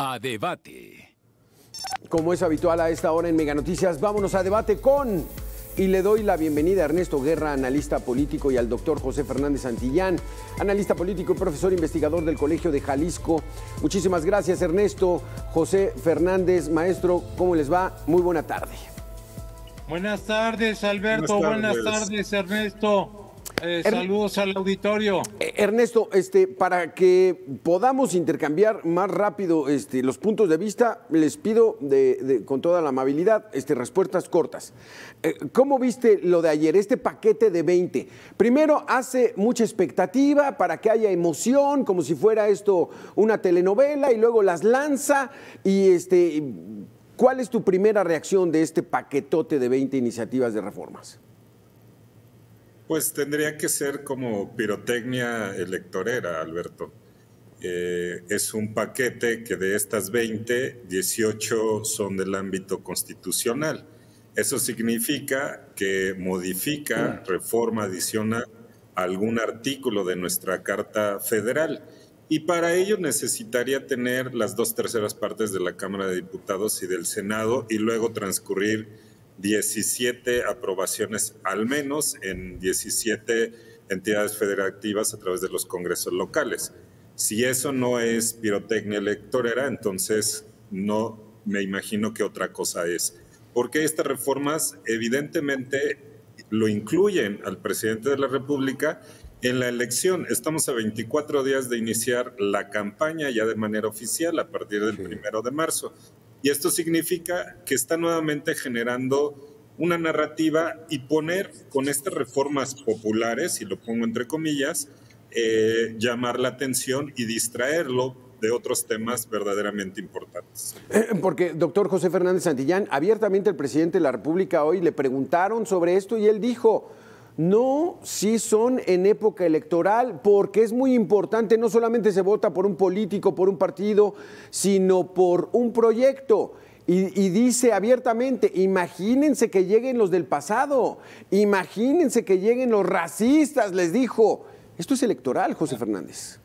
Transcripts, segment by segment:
A debate. Como es habitual a esta hora en Mega Noticias, vámonos a debate con... Y le doy la bienvenida a Ernesto Guerra, analista político, y al doctor José Fernández Santillán, analista político y profesor investigador del Colegio de Jalisco. Muchísimas gracias, Ernesto. José Fernández, maestro, ¿cómo les va? Muy buena tarde. Buenas tardes, Alberto. Buenas tardes, Ernesto. Saludos al auditorio. Ernesto, para que podamos intercambiar más rápido los puntos de vista, les pido con toda la amabilidad respuestas cortas. ¿Cómo viste lo de ayer, este paquete de 20? Primero, hace mucha expectativa para que haya emoción, como si fuera esto una telenovela, y luego las lanza. ¿Cuál es tu primera reacción de este paquetote de 20 iniciativas de reformas? Pues tendría que ser como pirotecnia electorera, Alberto. Es un paquete que de estas 20, 18 son del ámbito constitucional. Eso significa que modifica, reforma, adiciona algún artículo de nuestra Carta Federal. Y para ello necesitaría tener las 2/3 partes de la Cámara de Diputados y del Senado y luego transcurrir 17 aprobaciones al menos en 17 entidades federativas a través de los congresos locales. Si eso no es pirotecnia electorera, entonces no me imagino qué otra cosa es. Porque estas reformas evidentemente lo incluyen al presidente de la República en la elección. Estamos a 24 días de iniciar la campaña ya de manera oficial a partir del 1 de marzo. Y esto significa que está nuevamente generando una narrativa y poner con estas reformas populares, y lo pongo entre comillas, llamar la atención y distraerlo de otros temas verdaderamente importantes. Porque, doctor José Fernández Santillán, abiertamente el presidente de la República hoy le preguntaron sobre esto y él dijo: no, sí son en época electoral, porque es muy importante, no solamente se vota por un político, por un partido, sino por un proyecto. Y dice abiertamente: imagínense que lleguen los del pasado, imagínense que lleguen los racistas, les dijo. Esto es electoral, José Fernández.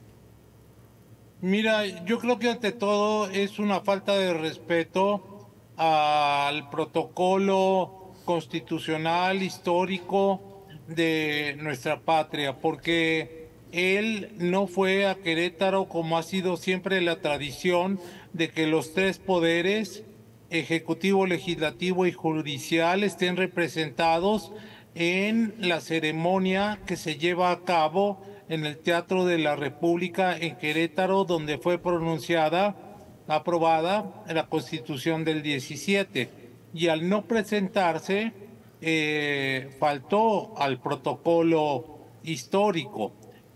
Mira, yo creo que ante todo es una falta de respeto al protocolo constitucional, histórico de nuestra patria, porque él no fue a Querétaro, como ha sido siempre la tradición, de que los tres poderes, ejecutivo, legislativo y judicial, estén representados en la ceremonia que se lleva a cabo en el Teatro de la República en Querétaro, donde fue aprobada la Constitución del 17. Y al no presentarse, faltó al protocolo histórico,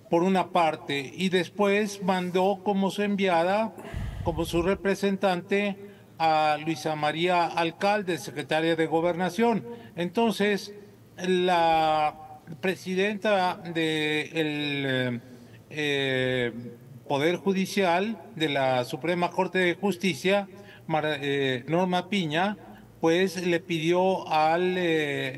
por una parte, y después mandó como su enviada, como su representante, a Luisa María Alcalde, secretaria de Gobernación. Entonces, la presidenta del Poder Judicial de la Suprema Corte de Justicia, Norma Piña, pues le pidió al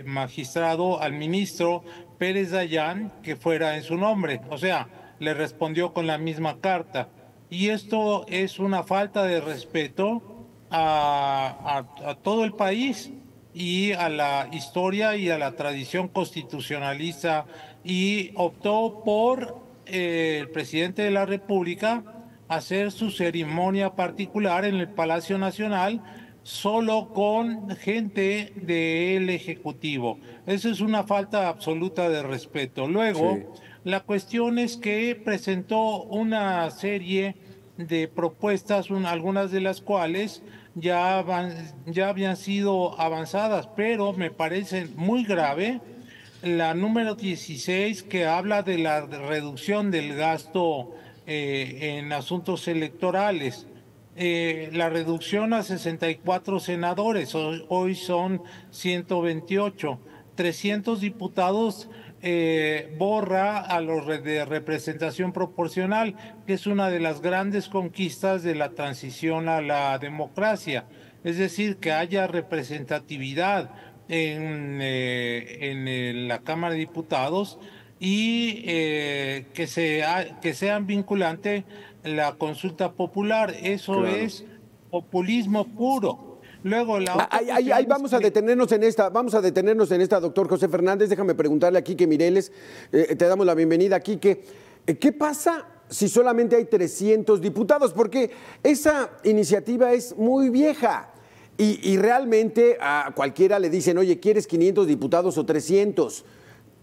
magistrado, al ministro Pérez Dayán, que fuera en su nombre. O sea, le respondió con la misma carta. Y esto es una falta de respeto a todo el país y a la historia y a la tradición constitucionalista, y optó por el presidente de la República hacer su ceremonia particular en el Palacio Nacional solo con gente del Ejecutivo. Eso es una falta absoluta de respeto. Luego, la cuestión es que presentó una serie de propuestas, algunas de las cuales ya habían sido avanzadas, pero me parece muy grave la número 16, que habla de la reducción del gasto en asuntos electorales. La reducción a 64 senadores, hoy son 128, 300 diputados. Borra a los de representación proporcional, que es una de las grandes conquistas de la transición a la democracia. Es decir, que haya representatividad en la Cámara de Diputados y que sean vinculantes la consulta popular. Eso Claro. es populismo puro. Luego la otra Ahí cuestión es vamos a que detenernos en esta, doctor José Fernández. Déjame preguntarle a Quique Mireles, te damos la bienvenida, Quique. ¿Qué pasa si solamente hay 300 diputados? Porque esa iniciativa es muy vieja y realmente a cualquiera le dicen, oye, ¿quieres 500 diputados o 300?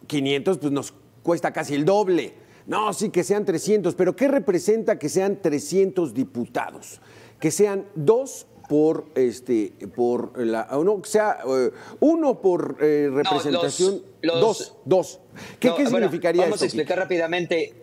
500 pues nos cuesta casi el doble. No, sí que sean 300, pero ¿qué representa que sean 300 diputados? Que sean dos por uno por representación, No, dos. ¿Qué bueno, significaría vamos esto, a explicar rápidamente.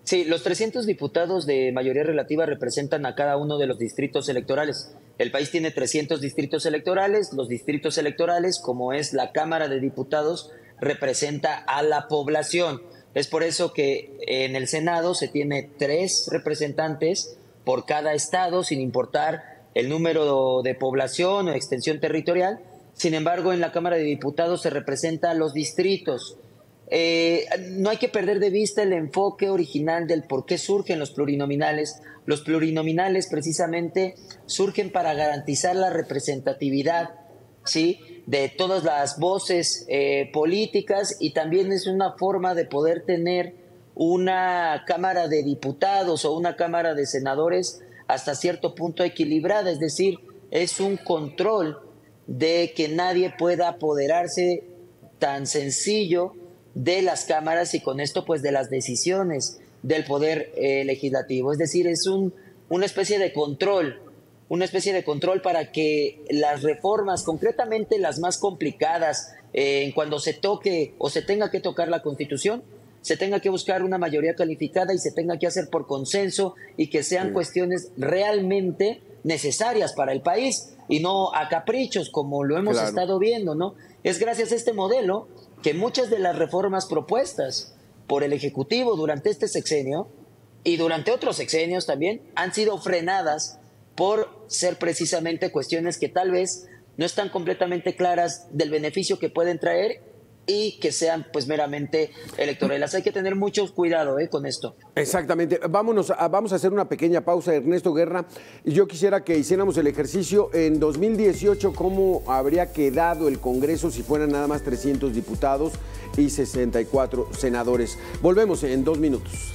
Sí, los 300 diputados de mayoría relativa representan a cada uno de los distritos electorales. El país tiene 300 distritos electorales. Los distritos electorales, como es la Cámara de Diputados, representa a la población. Es por eso que en el Senado se tiene 3 representantes por cada estado, sin importar el número de población o extensión territorial. Sin embargo, en la Cámara de Diputados se representa a los distritos. No hay que perder de vista el enfoque original del por qué surgen los plurinominales. Los plurinominales precisamente surgen para garantizar la representatividad, ¿sí?, de todas las voces políticas, y también es una forma de poder tener una Cámara de Diputados o una Cámara de Senadores hasta cierto punto equilibrada, es decir, es un control de que nadie pueda apoderarse tan sencillo de las cámaras y con esto pues de las decisiones del poder legislativo. Es decir, es una especie de control, para que las reformas, concretamente las más complicadas, cuando se toque o se tenga que tocar la Constitución, se tenga que buscar una mayoría calificada y se tenga que hacer por consenso y que sean cuestiones realmente necesarias para el país y no a caprichos como lo hemos estado viendo, ¿no? Es gracias a este modelo que muchas de las reformas propuestas por el Ejecutivo durante este sexenio y durante otros sexenios también han sido frenadas por ser precisamente cuestiones que tal vez no están completamente claras del beneficio que pueden traer y que sean pues meramente electorales. Hay que tener mucho cuidado con esto. Exactamente. Vamos a hacer una pequeña pausa, Ernesto Guerra. Yo quisiera que hiciéramos el ejercicio en 2018, cómo habría quedado el Congreso si fueran nada más 300 diputados y 64 senadores. Volvemos en 2 minutos.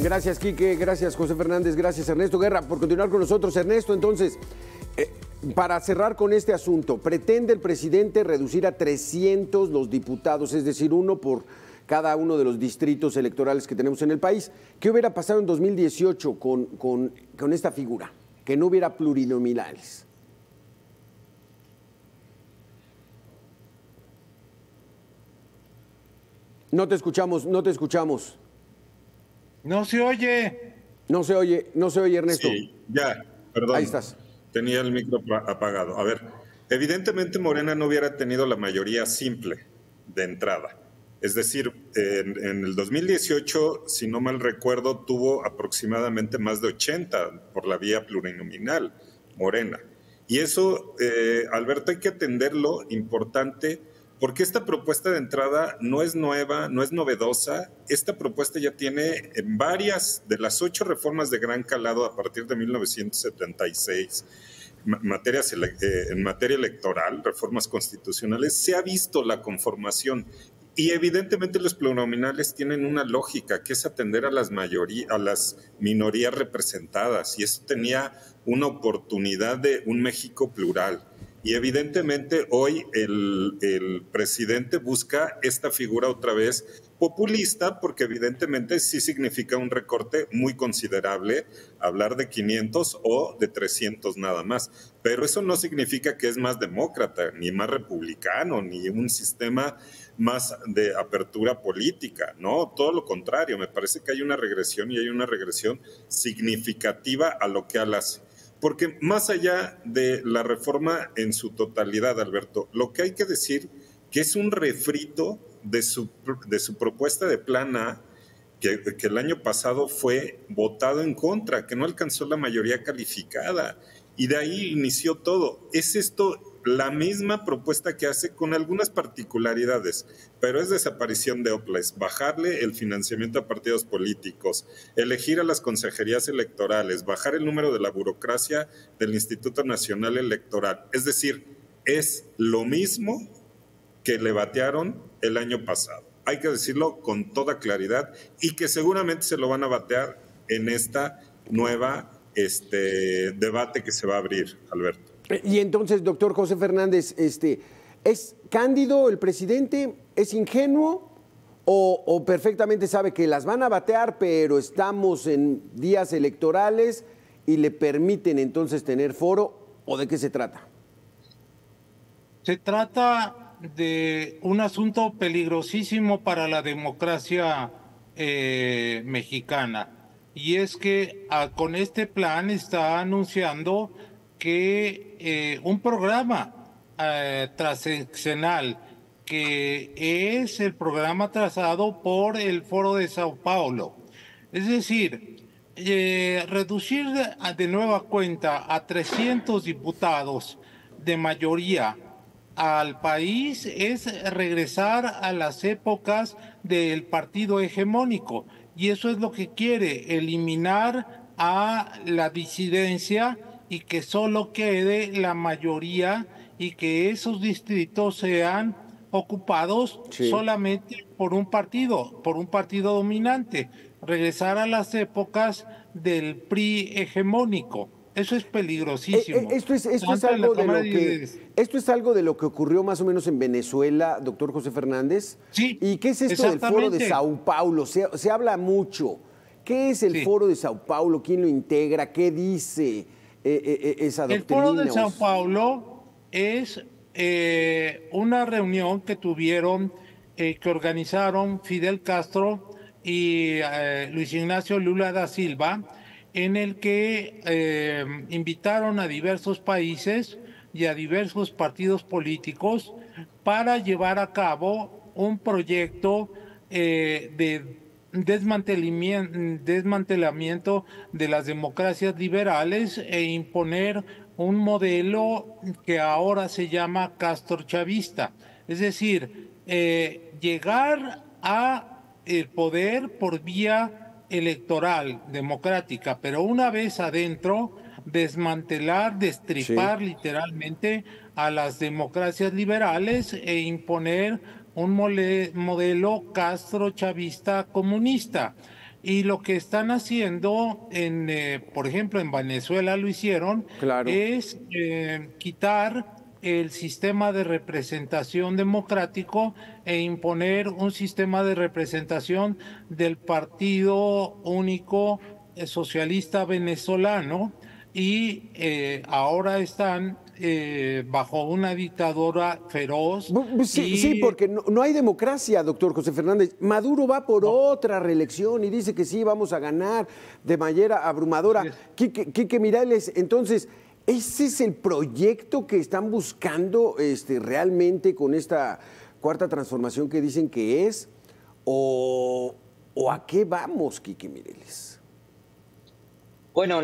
Gracias, Quique, gracias, José Fernández, gracias, Ernesto Guerra, por continuar con nosotros. Ernesto, entonces, para cerrar con este asunto, pretende el presidente reducir a 300 los diputados, es decir, uno por cada uno de los distritos electorales que tenemos en el país. ¿Qué hubiera pasado en 2018 con esta figura? Que no hubiera plurinominales. No te escuchamos, no te escuchamos. No se oye. No se oye, Ernesto. Sí, ya, perdón. Ahí estás. Tenía el micro apagado. A ver, evidentemente Morena no hubiera tenido la mayoría simple de entrada. Es decir, en el 2018, si no mal recuerdo, tuvo aproximadamente más de 80 por la vía plurinominal Morena. Y eso, Alberto, hay que atenderlo, importante, porque esta propuesta de entrada no es nueva, no es novedosa. Esta propuesta ya tiene en varias de las 8 reformas de gran calado a partir de 1976, en materia electoral, reformas constitucionales, se ha visto la conformación. Y evidentemente los plurinominales tienen una lógica, que es atender a las minorías representadas, y eso tenía una oportunidad de un México plural. Y evidentemente hoy el presidente busca esta figura otra vez populista, porque evidentemente sí significa un recorte muy considerable, hablar de 500 o de 300 nada más. Pero eso no significa que es más demócrata, ni más republicano, ni un sistema más de apertura política, ¿no? Todo lo contrario, me parece que hay una regresión, y hay una regresión significativa a lo que él hace. Porque más allá de la reforma en su totalidad, Alberto, lo que hay que decir que es un refrito de su propuesta de Plan A, que el año pasado fue votado en contra, que no alcanzó la mayoría calificada, y de ahí inició todo. Es esto la misma propuesta que hace, con algunas particularidades, pero es desaparición de OPLES, bajarle el financiamiento a partidos políticos, elegir a las consejerías electorales, bajar el número de la burocracia del Instituto Nacional Electoral. Es decir, es lo mismo que le batearon el año pasado. Hay que decirlo con toda claridad, y que seguramente se lo van a batear en esta nueva debate que se va a abrir, Alberto. Y entonces, doctor José Fernández, ¿es cándido el presidente? ¿Es ingenuo? ¿O perfectamente sabe que las van a batear, pero estamos en días electorales y le permiten entonces tener foro? ¿O de qué se trata? Se trata de un asunto peligrosísimo para la democracia mexicana. Y es que con este plan está anunciando que un programa transeccional, que es el programa trazado por el Foro de Sao Paulo. Es decir, reducir de nueva cuenta a 300 diputados de mayoría al país es regresar a las épocas del partido hegemónico, y eso es lo que quiere, eliminar a la disidencia y que solo quede la mayoría, y que esos distritos sean ocupados solamente por un partido dominante, regresar a las épocas del PRI hegemónico. Eso es peligrosísimo. Esto es algo de lo que ocurrió más o menos en Venezuela, doctor José Fernández. Sí. ¿Y qué es esto del Foro de Sao Paulo? Se habla mucho. ¿Qué es el Foro de Sao Paulo? ¿Quién lo integra? ¿Qué dice esa doctrina? El Foro de Sao Paulo es una reunión que tuvieron, que organizaron Fidel Castro y Luis Ignacio Lula da Silva, en el que invitaron a diversos países y a diversos partidos políticos para llevar a cabo un proyecto de desmantelamiento de las democracias liberales e imponer un modelo que ahora se llama castrochavista. Es decir, llegar a el poder por vía electoral, democrática, pero una vez adentro, desmantelar, destripar literalmente a las democracias liberales e imponer un modelo castrochavista comunista. Y lo que están haciendo, por ejemplo, en Venezuela lo hicieron, Claro. es quitar el sistema de representación democrático e imponer un sistema de representación del Partido Único Socialista Venezolano, y ahora están bajo una dictadura feroz. Sí, porque no hay democracia, doctor José Fernández. Maduro va por otra reelección y dice que sí, vamos a ganar de manera abrumadora. Quique Mireles, entonces, ¿ese es el proyecto que están buscando realmente con esta cuarta transformación que dicen que es? ¿O a qué vamos, Quique Mireles? Bueno,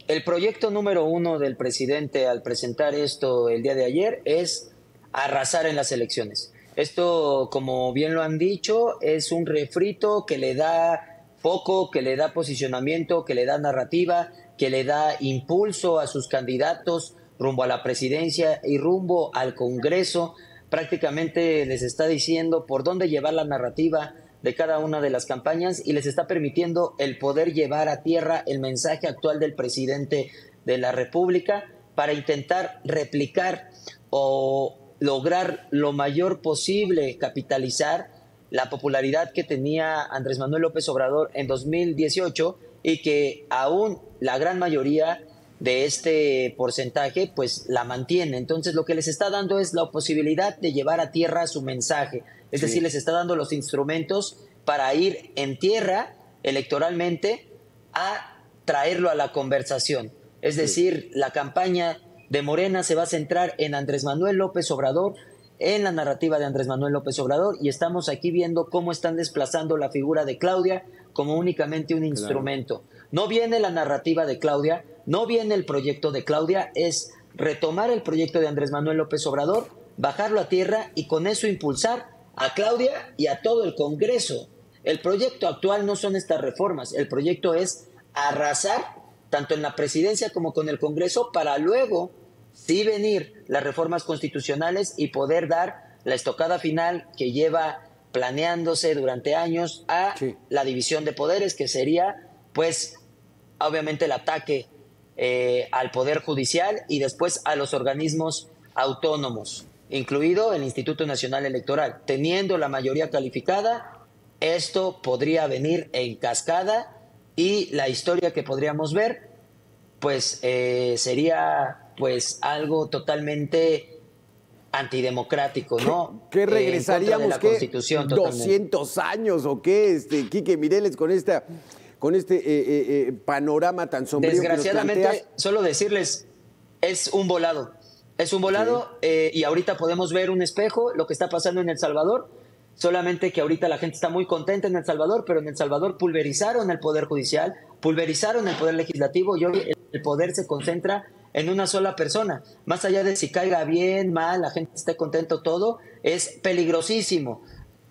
el proyecto número 1 del presidente al presentar esto el día de ayer es arrasar en las elecciones. Esto, como bien lo han dicho, es un refrito que le da foco, que le da posicionamiento, que le da narrativa, que le da impulso a sus candidatos rumbo a la presidencia y rumbo al Congreso. Prácticamente les está diciendo por dónde llevar la narrativa de cada una de las campañas y les está permitiendo el poder llevar a tierra el mensaje actual del presidente de la República para intentar replicar o lograr lo mayor posible capitalizar la popularidad que tenía Andrés Manuel López Obrador en 2018 y que aún la gran mayoría de este porcentaje pues la mantiene. Entonces lo que les está dando es la posibilidad de llevar a tierra su mensaje. Es decir, les está dando los instrumentos para ir en tierra electoralmente a traerlo a la conversación. Es decir, la campaña de Morena se va a centrar en Andrés Manuel López Obrador, en la narrativa de Andrés Manuel López Obrador, y estamos aquí viendo cómo están desplazando la figura de Claudia como únicamente un instrumento. No viene la narrativa de Claudia, no viene el proyecto de Claudia, es retomar el proyecto de Andrés Manuel López Obrador, bajarlo a tierra y con eso impulsar a Claudia y a todo el Congreso. El proyecto actual no son estas reformas, el proyecto es arrasar tanto en la presidencia como con el Congreso para luego sí venir las reformas constitucionales y poder dar la estocada final que lleva planeándose durante años a la división de poderes, que sería pues obviamente el ataque al Poder Judicial y después a los organismos autónomos, incluido el Instituto Nacional Electoral. Teniendo la mayoría calificada, esto podría venir en cascada y la historia que podríamos ver, pues sería pues algo totalmente antidemocrático, ¿no? ¿Qué regresaríamos? La Constitución, ¿qué? ¿200 años o qué, Quique Mireles, con este panorama tan sombrío? Desgraciadamente, solo decirles, es un volado. Es un volado y ahorita podemos ver un espejo, lo que está pasando en El Salvador, solamente que ahorita la gente está muy contenta en El Salvador, pero en El Salvador pulverizaron el Poder Judicial, pulverizaron el Poder Legislativo y hoy el poder se concentra en una sola persona. Más allá de si caiga bien, mal, la gente esté contento, todo, es peligrosísimo,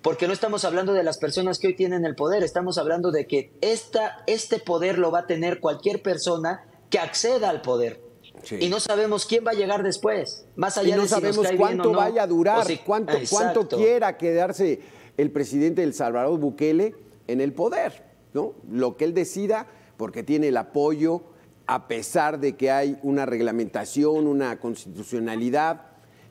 porque no estamos hablando de las personas que hoy tienen el poder, estamos hablando de que este poder lo va a tener cualquier persona que acceda al poder. Sí. Y no sabemos quién va a llegar después, más allá de si nos cae bien o no. No sabemos cuánto vaya a durar, cuánto quiera quedarse el presidente de El Salvador, Bukele, en el poder, ¿no? Lo que él decida, porque tiene el apoyo, a pesar de que hay una reglamentación, una constitucionalidad,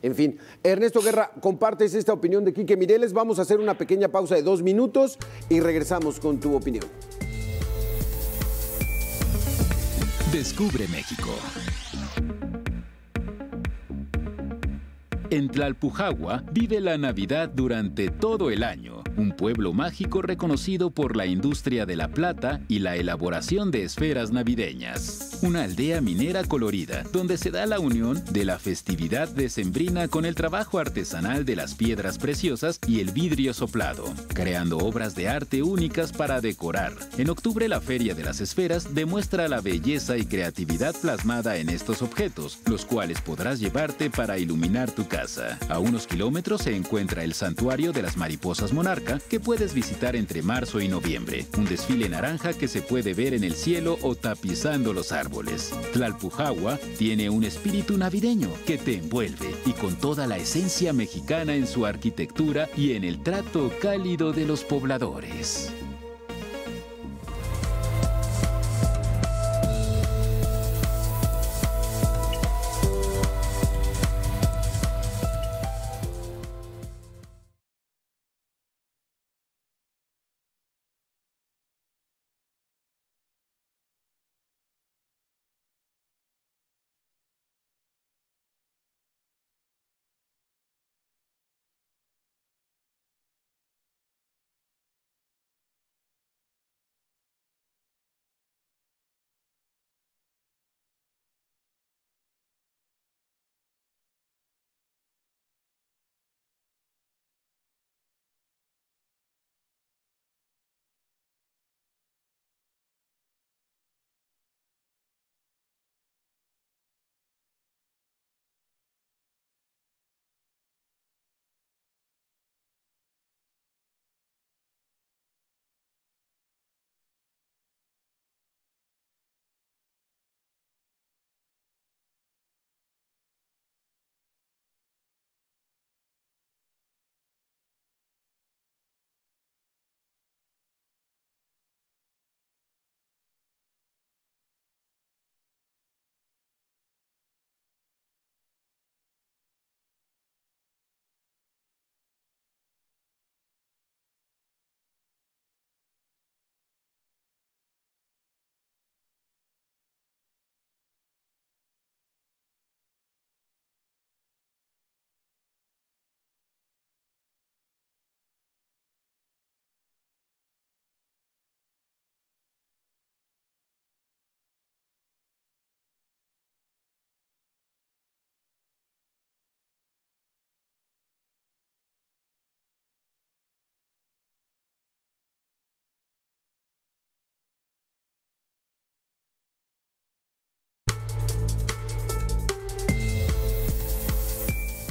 en fin. Ernesto Guerra, compartes esta opinión de Quique Mireles. Vamos a hacer una pequeña pausa de 2 minutos y regresamos con tu opinión. Descubre México. En Tlalpujahua vive la Navidad durante todo el año, un pueblo mágico reconocido por la industria de la plata y la elaboración de esferas navideñas. Una aldea minera colorida, donde se da la unión de la festividad decembrina con el trabajo artesanal de las piedras preciosas y el vidrio soplado, creando obras de arte únicas para decorar. En octubre, la Feria de las Esferas demuestra la belleza y creatividad plasmada en estos objetos, los cuales podrás llevarte para iluminar tu casa. A unos kilómetros se encuentra el Santuario de las Mariposas Monarca, que puedes visitar entre marzo y noviembre. Un desfile naranja que se puede ver en el cielo o tapizando los árboles. Tlalpujahua tiene un espíritu navideño que te envuelve y con toda la esencia mexicana en su arquitectura y en el trato cálido de los pobladores.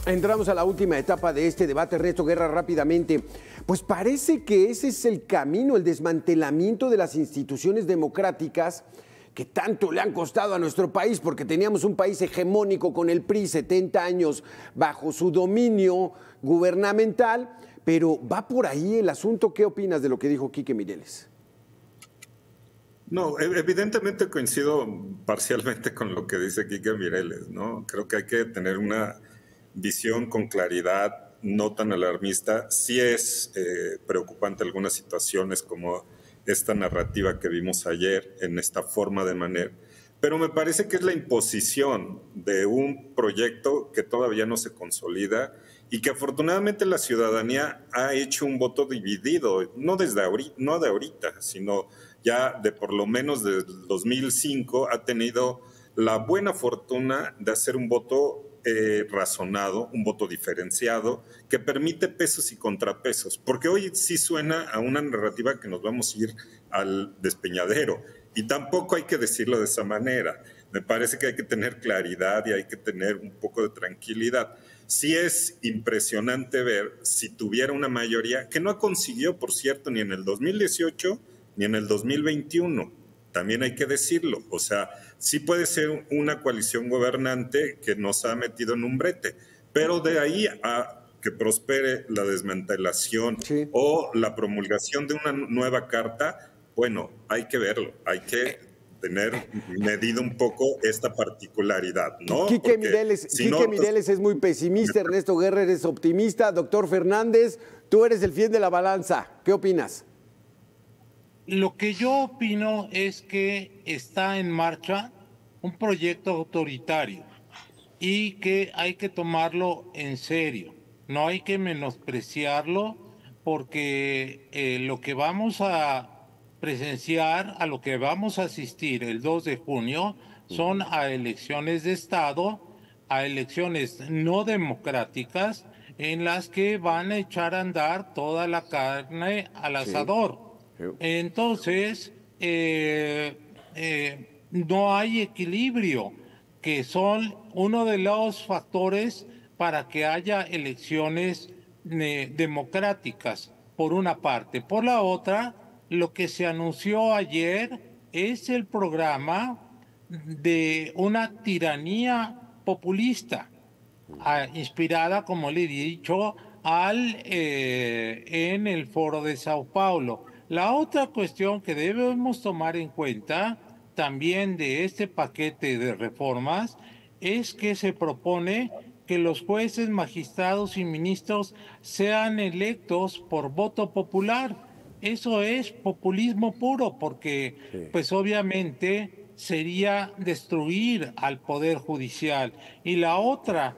Entramos a la última etapa de este debate, Ernesto Guerra, rápidamente. Pues parece que ese es el camino, el desmantelamiento de las instituciones democráticas que tanto le han costado a nuestro país, porque teníamos un país hegemónico con el PRI, 70 años bajo su dominio gubernamental, pero va por ahí el asunto. ¿Qué opinas de lo que dijo Quique Mireles? No, evidentemente coincido parcialmente con lo que dice Quique Mireles, ¿no? Creo que hay que tener una visión con claridad, no tan alarmista. Sí es preocupante algunas situaciones como esta narrativa que vimos ayer en esta forma de manera, pero me parece que es la imposición de un proyecto que todavía no se consolida y que afortunadamente la ciudadanía ha hecho un voto dividido, no desde ahorita, no de ahorita, sino ya de por lo menos desde el 2005 ha tenido la buena fortuna de hacer un voto razonado, un voto diferenciado, que permite pesos y contrapesos, porque hoy sí suena a una narrativa que nos vamos a ir al despeñadero, y tampoco hay que decirlo de esa manera. Me parece que hay que tener claridad y hay que tener un poco de tranquilidad. Sí es impresionante ver si tuviera una mayoría, que no consiguió, por cierto, ni en el 2018 ni en el 2021. También hay que decirlo. O sea, sí puede ser una coalición gobernante que nos ha metido en un brete, pero de ahí a que prospere la desmantelación o la promulgación de una nueva carta, bueno, hay que verlo, hay que tener medido un poco esta particularidad, ¿no? Quique Mireles es muy pesimista, Ernesto Guerra es optimista. Doctor Fernández, tú eres el fiel de la balanza. ¿Qué opinas? Lo que yo opino es que está en marcha un proyecto autoritario y que hay que tomarlo en serio. No hay que menospreciarlo porque lo que vamos a presenciar, a lo que vamos a asistir el 2 de junio, son a elecciones de Estado, a elecciones no democráticas en las que van a echar a andar toda la carne al asador. Entonces, no hay equilibrio, que son uno de los factores para que haya elecciones democráticas, por una parte. Por la otra, lo que se anunció ayer es el programa de una tiranía populista, inspirada, como le he dicho, en el Foro de Sao Paulo. La otra cuestión que debemos tomar en cuenta también de este paquete de reformas es que se propone que los jueces, magistrados y ministros sean electos por voto popular. Eso es populismo puro, porque pues obviamente sería destruir al Poder Judicial. Y la otra,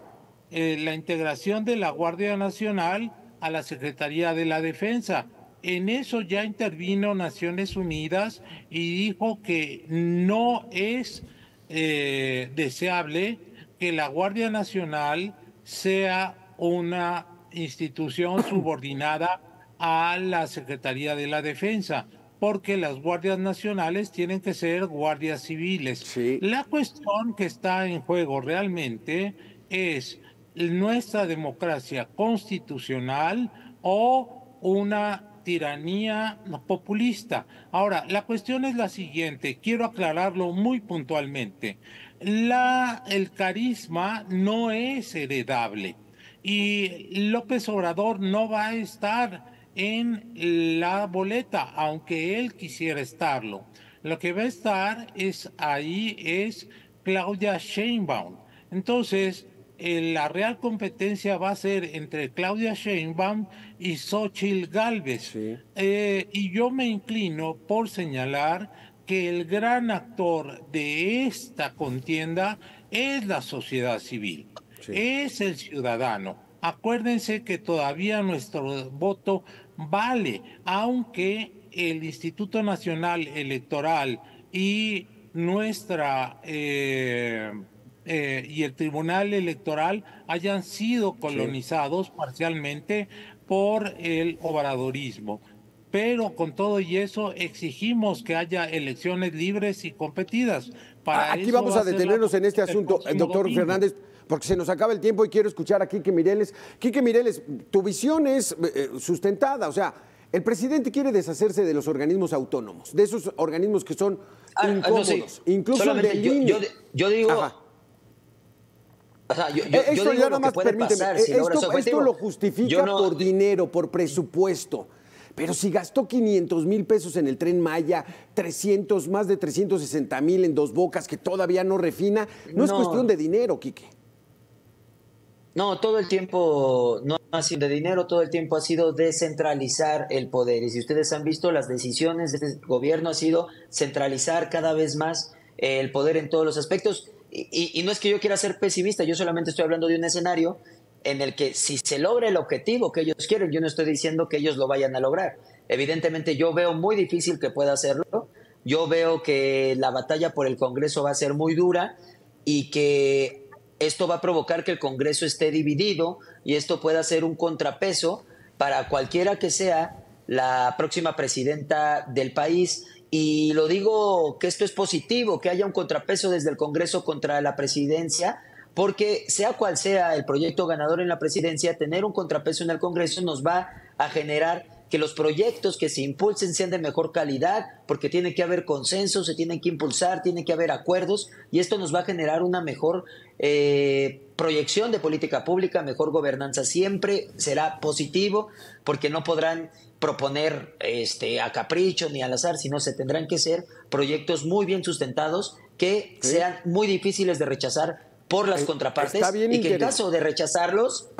la integración de la Guardia Nacional a la Secretaría de la Defensa. En eso ya intervino Naciones Unidas y dijo que no es deseable que la Guardia Nacional sea una institución subordinada a la Secretaría de la Defensa, porque las guardias nacionales tienen que ser guardias civiles. La cuestión que está en juego realmente es nuestra democracia constitucional o una tiranía populista. Ahora, la cuestión es la siguiente, quiero aclararlo muy puntualmente. El carisma no es heredable y López Obrador no va a estar en la boleta, aunque él quisiera estarlo. Lo que va a estar ahí es Claudia Sheinbaum. Entonces, la real competencia va a ser entre Claudia Sheinbaum y Xóchitl Gálvez. Y yo me inclino por señalar que el gran actor de esta contienda es la sociedad civil, es el ciudadano. Acuérdense que todavía nuestro voto vale, aunque el Instituto Nacional Electoral y y el Tribunal Electoral hayan sido colonizados parcialmente por el obradorismo. pero con todo y eso exigimos que haya elecciones libres y competidas. Aquí vamos a detenernos en este asunto, doctor Fernández, porque se nos acaba el tiempo y quiero escuchar a Quique Mireles. Quique Mireles, tu visión es sustentada, o sea, el presidente quiere deshacerse de los organismos autónomos, de esos organismos que son incómodos, no, sí. incluso el del INE. Yo digo... Ajá. O sea, yo esto digo ya nada lo más que puede permíteme, pasar si logra su esto objetivo. lo justifica por dinero, por presupuesto. Pero si gastó 500,000 pesos en el Tren Maya, más de 360,000 en Dos Bocas, que todavía no refina, no es cuestión de dinero, Quique. No, todo el tiempo no ha sido de dinero, todo el tiempo ha sido descentralizar el poder. Y si ustedes han visto, las decisiones de este gobierno ha sido centralizar cada vez más el poder en todos los aspectos. Y no es que yo quiera ser pesimista, yo solamente estoy hablando de un escenario en el que si se logra el objetivo que ellos quieren, yo no estoy diciendo que ellos lo vayan a lograr. Evidentemente yo veo muy difícil que pueda hacerlo. Yo veo que la batalla por el Congreso va a ser muy dura y que esto va a provocar que el Congreso esté dividido y esto pueda ser un contrapeso para cualquiera que sea la próxima presidenta del país. Y lo digo que esto es positivo, que haya un contrapeso desde el Congreso contra la presidencia, porque sea cual sea el proyecto ganador en la presidencia, tener un contrapeso en el Congreso nos va a generar que los proyectos que se impulsen sean de mejor calidad, porque tiene que haber consenso, se tienen que impulsar, tiene que haber acuerdos, y esto nos va a generar una mejor proyección de política pública, mejor gobernanza. Siempre será positivo, porque no podrán proponer a capricho ni al azar, sino se tendrán que ser proyectos muy bien sustentados, que sean muy difíciles de rechazar por las contrapartes, y que en caso de rechazarlos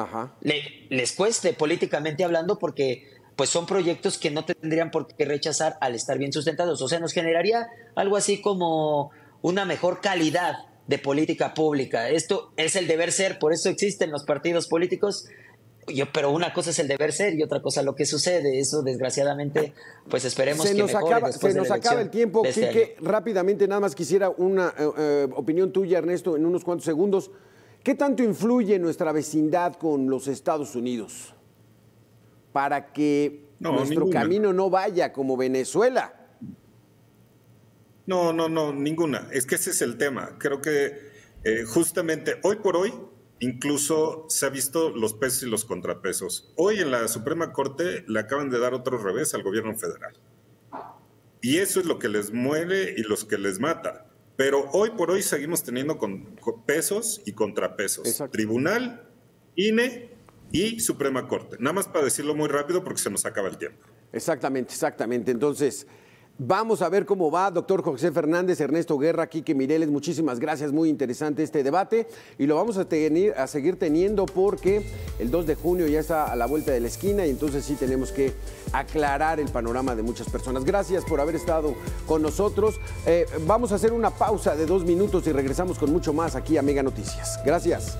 les cueste políticamente hablando, porque pues son proyectos que no tendrían por qué rechazar al estar bien sustentados. O sea, nos generaría algo así como una mejor calidad de política pública. Esto es el deber ser, por eso existen los partidos políticos. Pero una cosa es el deber ser y otra cosa lo que sucede. Eso, desgraciadamente, pues esperemos que mejore. Se nos acaba el tiempo, Quique. Rápidamente, nada más quisiera una opinión tuya, Ernesto, en unos cuantos segundos. ¿Qué tanto influye nuestra vecindad con los Estados Unidos para que nuestro camino no vaya como Venezuela? No, ninguna. Es que ese es el tema. Creo que justamente hoy por hoy incluso se ha visto los pesos y los contrapesos. Hoy en la Suprema Corte le acaban de dar otro revés al gobierno federal. Y eso es lo que les mueve y los que les mata. Pero hoy por hoy seguimos teniendo con pesos y contrapesos. Exacto. Tribunal, INE y Suprema Corte. Nada más para decirlo muy rápido porque se nos acaba el tiempo. Exactamente. Entonces, vamos a ver cómo va, doctor José Fernández, Ernesto Guerra, Quique Mireles, muchísimas gracias, muy interesante este debate y lo vamos a seguir teniendo porque el 2 de junio ya está a la vuelta de la esquina y entonces sí tenemos que aclarar el panorama de muchas personas. Gracias por haber estado con nosotros. Vamos a hacer una pausa de 2 minutos y regresamos con mucho más aquí a Mega Noticias. Gracias.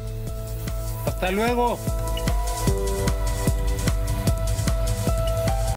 Hasta luego.